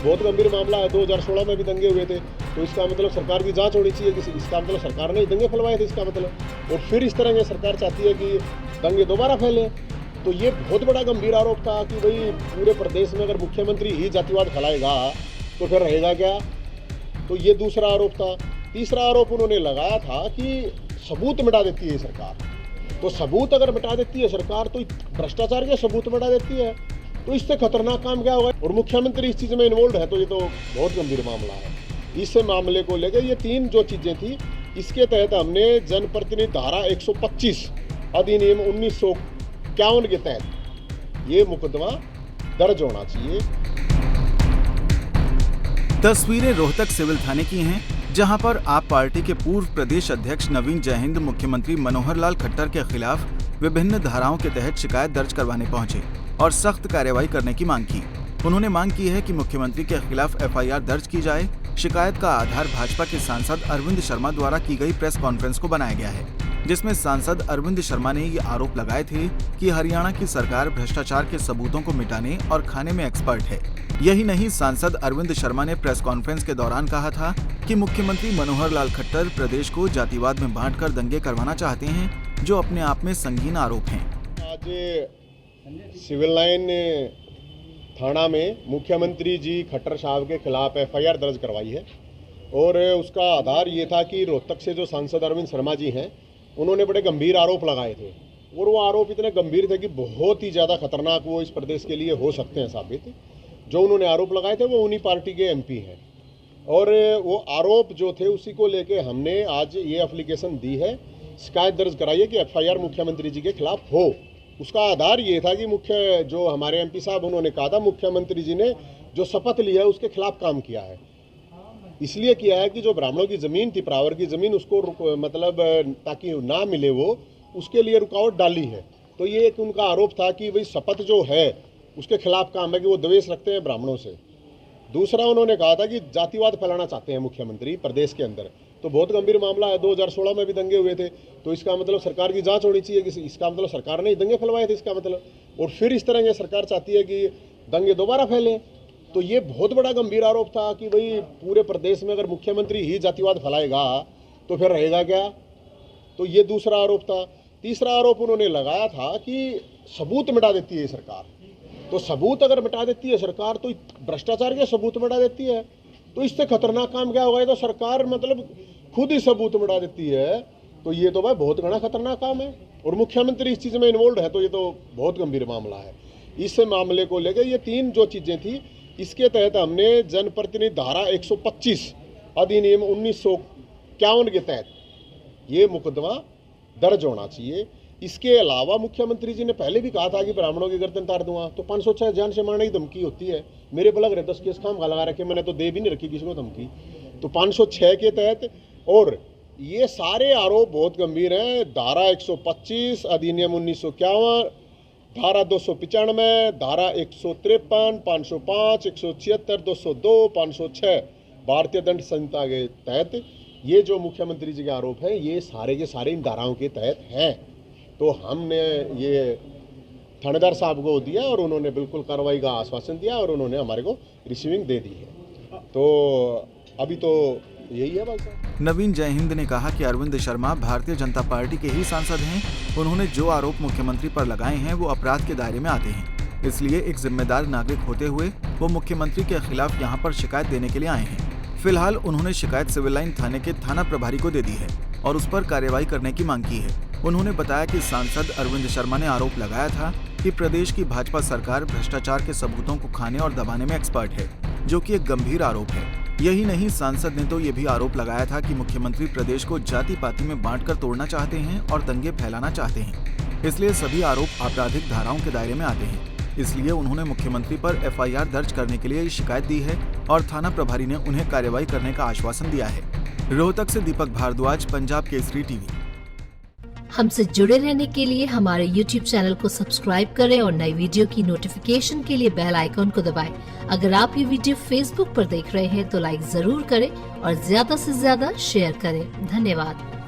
बहुत गंभीर मामला है। 2016 में भी दंगे हुए थे, तो इसका मतलब सरकार की जांच होनी चाहिए कि इसका मतलब सरकार ने दंगे फैलवाए थे इसका मतलब। और फिर इस तरह की सरकार चाहती है कि दंगे दोबारा फैले। तो ये बहुत बड़ा गंभीर आरोप था कि भाई पूरे प्रदेश में अगर मुख्यमंत्री ही जातिवाद फैलाएगा तो फिर रहेगा क्या। तो ये दूसरा आरोप था। तीसरा आरोप उन्होंने लगाया था कि सबूत मिटा देती है सरकार। तो सबूत अगर मिटा देती है सरकार तो भ्रष्टाचार के सबूत मिटा देती है, तो इससे खतरनाक काम क्या होगा। और मुख्यमंत्री इस चीज़ में इन्वॉल्व है, तो ये तो बहुत गंभीर मामला है। इस मामले को लेकर ये तीन जो चीज़ें थी, इसके तहत हमने जनप्रतिनिधि धारा 125 अधिनियम 1951 के तहत ये मुकदमा दर्ज होना चाहिए। तस्वीरें रोहतक सिविल थाने की हैं, जहां पर आप पार्टी के पूर्व प्रदेश अध्यक्ष नवीन जयहिंद मुख्यमंत्री मनोहर लाल खट्टर के खिलाफ विभिन्न धाराओं के तहत शिकायत दर्ज करवाने पहुंचे और सख्त कार्रवाई करने की मांग की। उन्होंने मांग की है कि मुख्यमंत्री के खिलाफ एफआईआर दर्ज की जाए। शिकायत का आधार भाजपा के सांसद अरविंद शर्मा द्वारा की गई प्रेस कॉन्फ्रेंस को बनाया गया है, जिसमें सांसद अरविंद शर्मा ने ये आरोप लगाए थे कि हरियाणा की सरकार भ्रष्टाचार के सबूतों को मिटाने और खाने में एक्सपर्ट है। यही नहीं, सांसद अरविंद शर्मा ने प्रेस कॉन्फ्रेंस के दौरान कहा था कि मुख्यमंत्री मनोहर लाल खट्टर प्रदेश को जातिवाद में बांटकर दंगे करवाना चाहते हैं, जो अपने आप में संगीन आरोप हैं। आज सिविल लाइन थाना में मुख्यमंत्री जी खट्टर साहब के खिलाफ एफआईआर दर्ज करवाई है और उसका आधार ये था कि रोहतक से जो सांसद अरविंद शर्मा जी हैं, उन्होंने बड़े गंभीर आरोप लगाए थे और वो आरोप इतने गंभीर थे कि बहुत ही ज़्यादा खतरनाक वो इस प्रदेश के लिए हो सकते हैं साबित। जो उन्होंने आरोप लगाए थे वो उन्हीं पार्टी के एमपी हैं और वो आरोप जो थे उसी को लेके हमने आज ये एप्लीकेशन दी है, शिकायत दर्ज कराई है कि एफआईआर मुख्यमंत्री जी के खिलाफ हो। उसका आधार ये था कि मुख्य जो हमारे एमपी साहब उन्होंने कहा था मुख्यमंत्री जी ने जो शपथ लिया है उसके खिलाफ काम किया है। इसलिए किया है कि जो ब्राह्मणों की ज़मीन थी, प्रावर की ज़मीन, उसको मतलब ताकि ना मिले वो, उसके लिए रुकावट डाली है। तो ये एक उनका आरोप था कि भाई शपथ जो है उसके खिलाफ काम है कि वो द्वेष रखते हैं ब्राह्मणों से। दूसरा उन्होंने कहा था कि जातिवाद फैलाना चाहते हैं मुख्यमंत्री प्रदेश के अंदर। तो बहुत गंभीर मामला है। 2016 में भी दंगे हुए थे, तो इसका मतलब सरकार की जांच होनी चाहिए कि इसका मतलब सरकार ने दंगे फैलवाए थे इसका मतलब। और फिर इस तरह की सरकार चाहती है कि दंगे दोबारा फैले। तो ये बहुत बड़ा गंभीर आरोप था कि भाई पूरे प्रदेश में अगर मुख्यमंत्री ही जातिवाद फैलाएगा तो फिर रहेगा क्या। तो ये दूसरा आरोप था। तीसरा आरोप उन्होंने लगाया था कि सबूत मिटा देती है सरकार। तो सबूत अगर मिटा देती है सरकार तो भ्रष्टाचार के सबूत मिटा देती है, तो इससे खतरनाक काम क्या होगा। तो सरकार मतलब खुद ही सबूत मिटा देती है, तो ये तो भाई बहुत घना खतरनाक काम है। और मुख्यमंत्री इस चीज़ में इन्वॉल्व है, तो ये तो बहुत गंभीर मामला है। इस मामले को लेकर ये तीन जो चीज़ें थी, इसके तहत हमने जनप्रतिनिधि धारा 125 अधिनियम 1951 के तहत ये मुकदमा दर्ज होना चाहिए। इसके अलावा मुख्यमंत्री जी ने पहले भी कहा था कि ब्राह्मणों की गर्दन तार दूंगा। तो 506 जान से मारने की धमकी होती है। मेरे पर लग रहे 10 केस खाम लगा रखे, मैंने तो दे भी नहीं रखी किसी को धमकी। तो 506 के तहत, और ये सारे आरोप बहुत गंभीर हैं। धारा 125 अधिनियम 1951, धारा 295, धारा 153, 505, 176, 202, 506 भारतीय दंड संहिता के तहत ये जो मुख्यमंत्री जी के आरोप हैं, ये सारे के सारे इन धाराओं के तहत हैं। तो हमने ये थानेदार साहब को दिया और उन्होंने बिल्कुल कार्रवाई का आश्वासन दिया और उन्होंने हमारे को रिसीविंग दे दी है। तो अभी तो यही है भाई साहब। नवीन जयहिंद ने कहा कि अरविंद शर्मा भारतीय जनता पार्टी के ही सांसद हैं। उन्होंने जो आरोप मुख्यमंत्री पर लगाए हैं वो अपराध के दायरे में आते हैं, इसलिए एक जिम्मेदार नागरिक होते हुए वो मुख्यमंत्री के खिलाफ यहाँ पर शिकायत देने के लिए आए हैं। फिलहाल उन्होंने शिकायत सिविल लाइन थाने के थाना प्रभारी को दे दी है और उस पर कार्रवाई करने की मांग की है। उन्होंने बताया कि सांसद अरविंद शर्मा ने आरोप लगाया था कि प्रदेश की भाजपा सरकार भ्रष्टाचार के सबूतों को खाने और दबाने में एक्सपर्ट है, जो कि एक गंभीर आरोप है। यही नहीं, सांसद ने तो ये भी आरोप लगाया था कि मुख्यमंत्री प्रदेश को जाति पाति में बांटकर तोड़ना चाहते हैं और दंगे फैलाना चाहते हैं, इसलिए सभी आरोप आपराधिक धाराओं के दायरे में आते हैं। इसलिए उन्होंने मुख्यमंत्री पर एफआईआर दर्ज करने के लिए शिकायत दी है और थाना प्रभारी ने उन्हें कार्रवाई करने का आश्वासन दिया है। रोहतक से दीपक भारद्वाज, पंजाब केसरी टीवी। हमसे जुड़े रहने के लिए हमारे YouTube चैनल को सब्सक्राइब करें और नई वीडियो की नोटिफिकेशन के लिए बेल आइकॉन को दबाएं। अगर आप ये वीडियो Facebook पर देख रहे हैं तो लाइक जरूर करें और ज्यादा से ज्यादा शेयर करें। धन्यवाद।